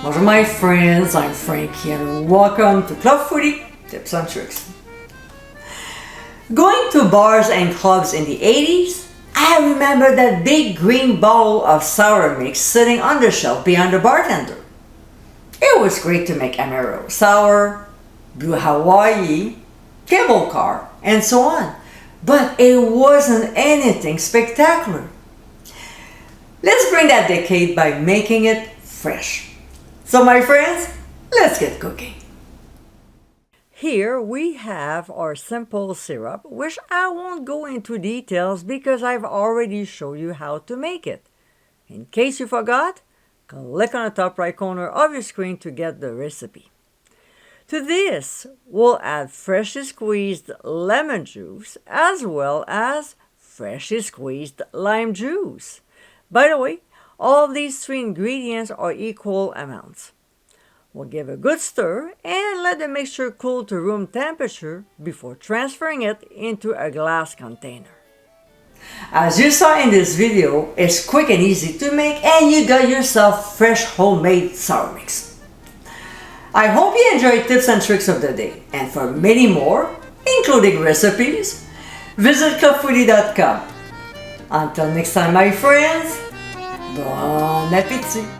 Bonjour my friends, I'm Frankie and welcome to Club Foodie Tips and Tricks. Going to bars and clubs in the 80s, I remember that big green bowl of sour mix sitting on the shelf behind the bartender. It was great to make Amaro sour, Blue Hawaii, cable car, and so on, but it wasn't anything spectacular. Let's bring that decade by making it fresh. So my friends, let's get cooking. Here we have our simple syrup, which I won't go into details because I've already showed you how to make it. In case you forgot, click on the top right corner of your screen to get the recipe. To this, we'll add freshly squeezed lemon juice as well as freshly squeezed lime juice. By the way, all of these three ingredients are equal amounts. We'll give a good stir and let the mixture cool to room temperature before transferring it into a glass container. As you saw in this video, it's quick and easy to make and you got yourself fresh homemade sour mix. I hope you enjoyed tips and tricks of the day, and for many more, including recipes, visit clubfoodie.com. Until next time my friends, bon appétit!